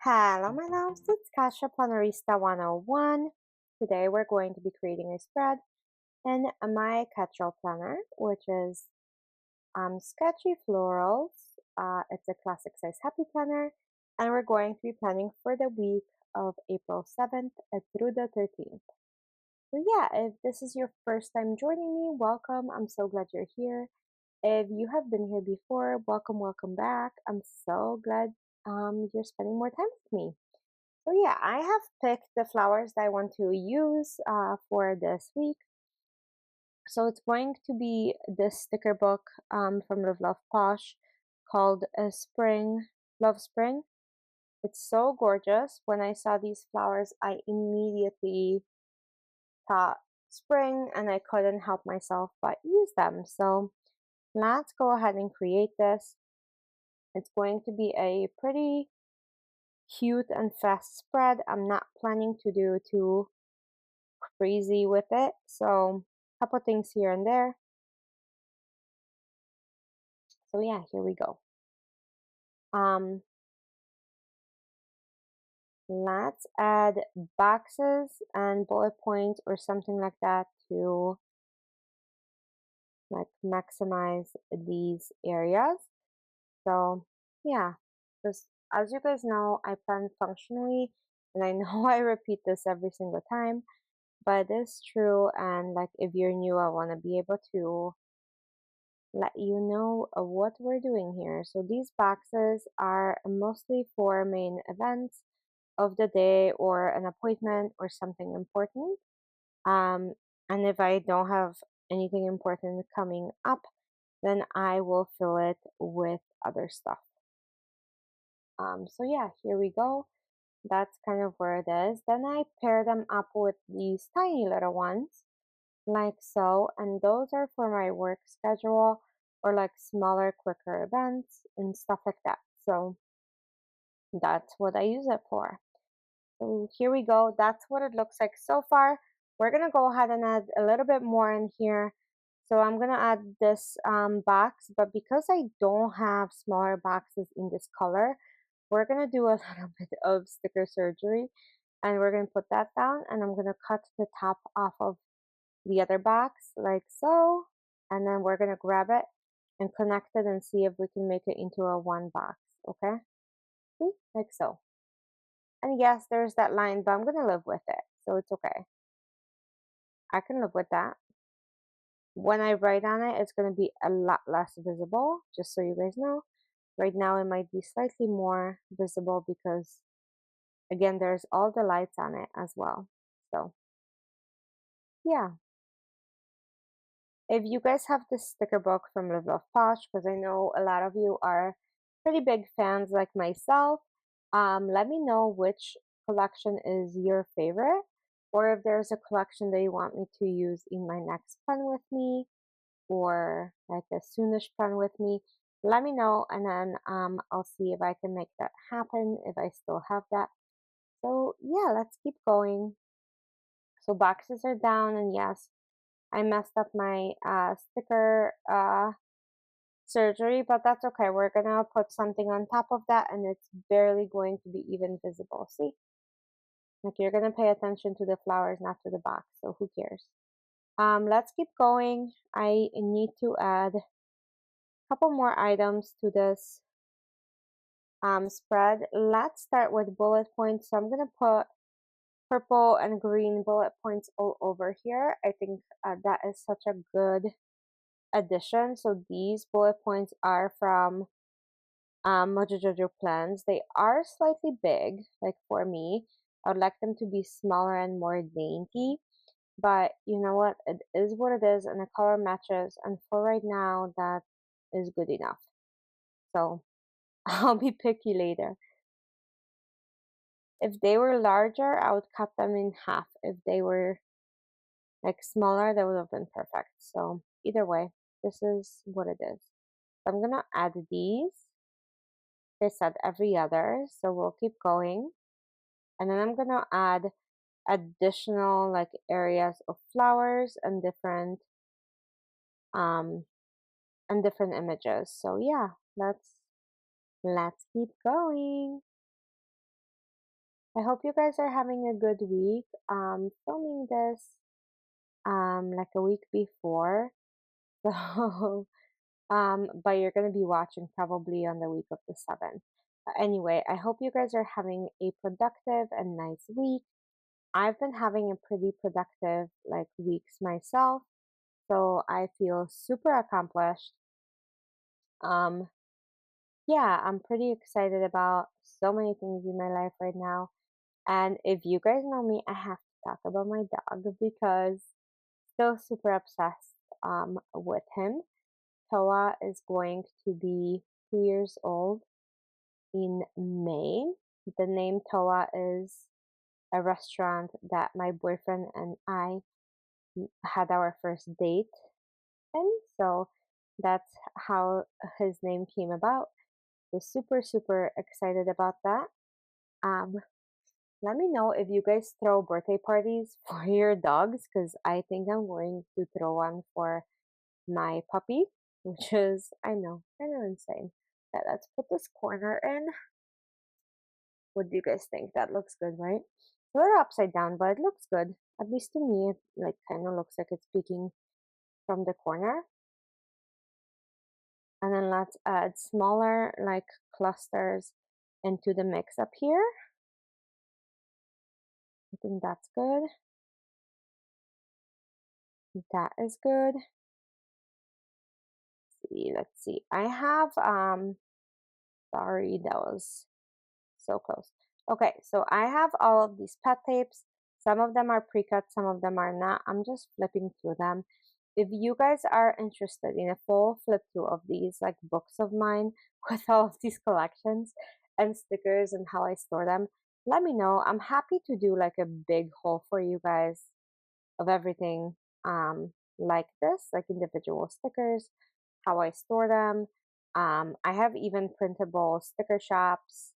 Hello, my loves. It's Kasha Planarista 101. Today we're going to be creating a spread in my Catch-all planner, which is Sketchy Florals. It's a classic size happy planner, and we're going to be planning for the week of April 7th through the 13th. So yeah, if this is your first time joining me, welcome. I'm so glad you're here. If you have been here before, welcome back. I'm so glad you're spending more time with me. So yeah, I have picked the flowers that I want to use for this week. So it's going to be this sticker book from Live Love Posh called Spring, Love Spring. It's so gorgeous. When I saw these flowers, I immediately thought spring and I couldn't help myself but use them. So let's go ahead and create this. It's going to be a pretty cute and fast spread. I'm not planning to do too crazy with it. So a couple things here and there. So yeah, here we go. Let's add boxes and bullet points or something like that to like maximize these areas. So yeah, just as you guys know, I plan functionally, and I know I repeat this every single time, but it's true. And like if you're new, I want to be able to let you know what we're doing here. So these boxes are mostly for main events of the day or an appointment or something important. Um, and if I don't have anything important coming up, then I will fill it with other stuff. So yeah, here we go. That's kind of where it is. Then I pair them up with these tiny little ones like so, and those are for my work schedule or like smaller, quicker events and stuff like that. So that's what I use it for. So here we go. That's what it looks like so far. We're gonna go ahead and add a little bit more in here. So I'm gonna add this box, but because I don't have smaller boxes in this color, we're gonna do a little bit of sticker surgery, and we're gonna put that down, and I'm gonna cut the top off of the other box like so, and then we're gonna grab it and connect it and see if we can make it into a one box. Okay, see, like so. And yes, there's that line, but I'm gonna live with it, so it's okay. I can live with that. When I write on it, it's gonna be a lot less visible, just so you guys know. Right now it might be slightly more visible because again there's all the lights on it as well. So yeah, if you guys have this sticker book from Live Love Posh, because I know a lot of you are pretty big fans like myself, let me know which collection is your favorite, or if there's a collection that you want me to use in my next plan with me, or like a soonish plan with me. Let me know, and then I'll see if I can make that happen if I still have that. So yeah, let's keep going. So boxes are down, and yes, I messed up my sticker surgery, but that's okay. We're gonna put something on top of that, and it's barely going to be even visible. See? Like you're gonna pay attention to the flowers, not to the box, so who cares? Let's keep going. I need to add a couple more items to this spread. Let's start with bullet points. So I'm gonna put purple and green bullet points all over here. I think that is such a good addition. So these bullet points are from Mojo Jojo plans. They are slightly big, like for me. I would like them to be smaller and more dainty, but you know what? It is what it is, and the color matches. And for right now, that is good enough. So I'll be picky later. If they were larger, I would cut them in half. If they were like smaller, that would have been perfect. So either way, this is what it is. So I'm gonna add these. They said every other, so we'll keep going. And then I'm gonna add additional like areas of flowers um and different images. So yeah, let's keep going. I hope you guys are having a good week. Filming this like a week before. So but you're gonna be watching probably on the week of the 7th. Anyway, I hope you guys are having a productive and nice week. I've been having a pretty productive like weeks myself, so I feel super accomplished. Um, yeah, I'm pretty excited about so many things in my life right now. And if you guys know me, I have to talk about my dog because still super obsessed with him. Toa is going to be 2 years old in May. The name Toa is a restaurant that my boyfriend and I had our first date in. So that's how his name came about. So super, super excited about that. Um, Let me know if you guys throw birthday parties for your dogs because I think I'm going to throw one for my puppy, which is, I know, kind of insane. Yeah, let's put this corner in. What do you guys think? That looks good, right? A little upside down, but it looks good. At least to me, it like kind of looks like it's peeking from the corner. And then let's add smaller like clusters into the mix up here. I think that's good. That is good. Let's see. I have sorry, that was so close. Okay, so I have all of these pet tapes. Some of them are pre-cut, some of them are not. I'm just flipping through them. If you guys are interested in a full flip through of these like books of mine with all of these collections and stickers and how I store them, let me know. I'm happy to do like a big haul for you guys of everything like this, like individual stickers, how I store them. I have even printable sticker shops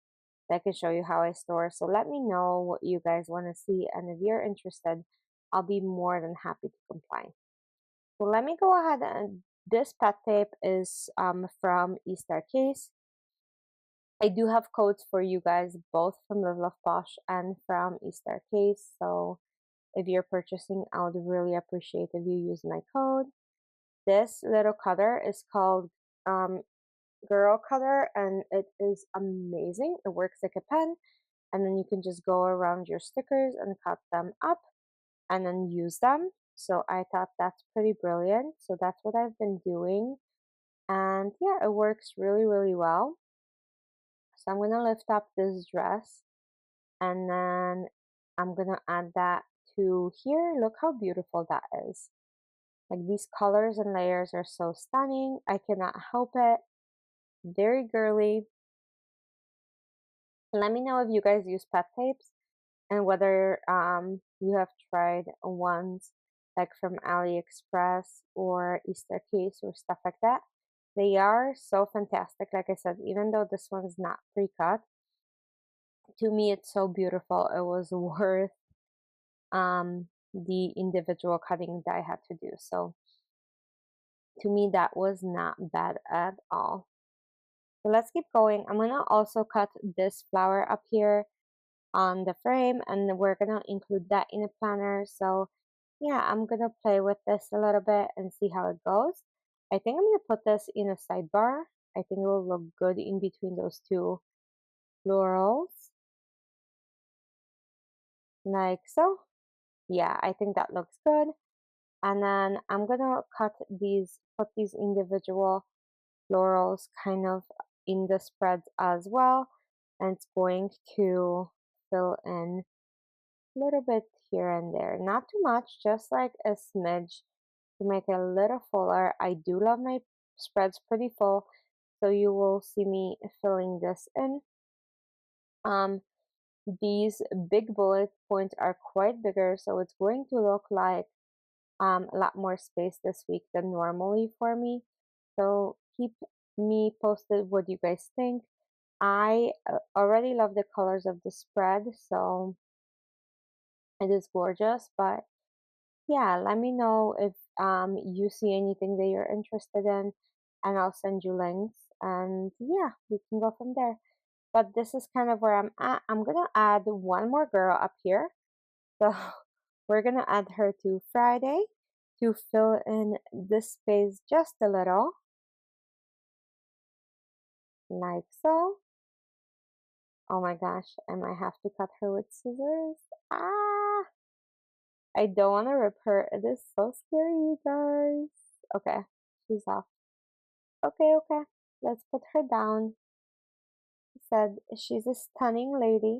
that I can show you how I store. So let me know what you guys want to see. And if you're interested, I'll be more than happy to comply. So let me go ahead and this pet tape is from Easter Case. I do have codes for you guys, both from Love Love Posh and from Easter Case. So if you're purchasing, I would really appreciate if you use my code. This little cutter is called Girl Cutter, and it is amazing. It works like a pen, and then you can just go around your stickers and cut them up and then use them. So I thought that's pretty brilliant. So that's what I've been doing. And yeah, it works really, really well. So I'm going to lift up this dress and then I'm going to add that to here. Look how beautiful that is. Like these colors and layers are so stunning. I cannot help it. Very girly. Let me know if you guys use pet tapes and whether you have tried ones like from AliExpress or Easter Case or stuff like that. They are so fantastic. Like I said, even though this one's not pre-cut, to me it's so beautiful. It was worth the individual cutting that I had to do. So to me that was not bad at all. So let's keep going. I'm gonna also cut this flower up here on the frame and we're gonna include that in a planner. So yeah, I'm gonna play with this a little bit and see how it goes. I think I'm gonna put this in a sidebar. I think it will look good in between those two florals, like so. Yeah, I think that looks good. And then I'm gonna put these individual florals kind of in the spreads as well. And it's going to fill in a little bit here and there. Not too much, just like a smidge to make it a little fuller. I do love my spreads pretty full, so you will see me filling this in. These big bullet points are quite bigger, so it's going to look like a lot more space this week than normally for me. So keep me posted what you guys think. I already love the colors of the spread, so it is gorgeous. But yeah, let me know if you see anything that you're interested in, and I'll send you links. And yeah, we can go from there. but this is kind of where I'm at. I'm gonna add one more girl up here. So we're gonna add her to Friday to fill in this space just a little, like so. Oh my gosh, I might have to cut her with scissors. Ah, I don't want to rip her. It is so scary, you guys. Okay, she's off. Okay, okay. Let's put her down. Said she's a stunning lady.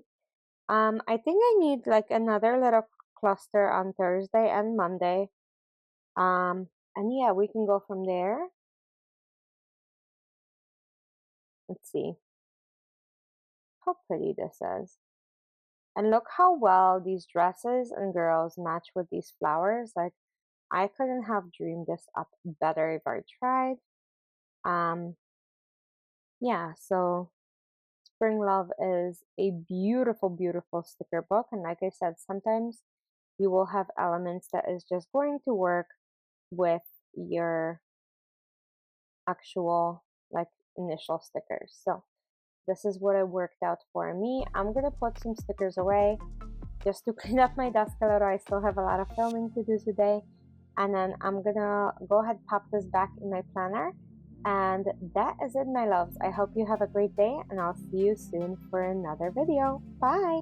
I think I need like another little cluster on Thursday and Monday. And yeah, we can go from there. Let's see how pretty this is. And look how well these dresses and girls match with these flowers. Like, I couldn't have dreamed this up better if I tried. Um, yeah, so Spring Love is a beautiful, beautiful sticker book. And like I said, sometimes you will have elements that is just going to work with your actual like initial stickers. So this is what it worked out for me. I'm gonna put some stickers away just to clean up my desk a little. I still have a lot of filming to do today. And then I'm gonna go ahead and pop this back in my planner. And that is it, my loves. I hope you have a great day, and I'll see you soon for another video. Bye!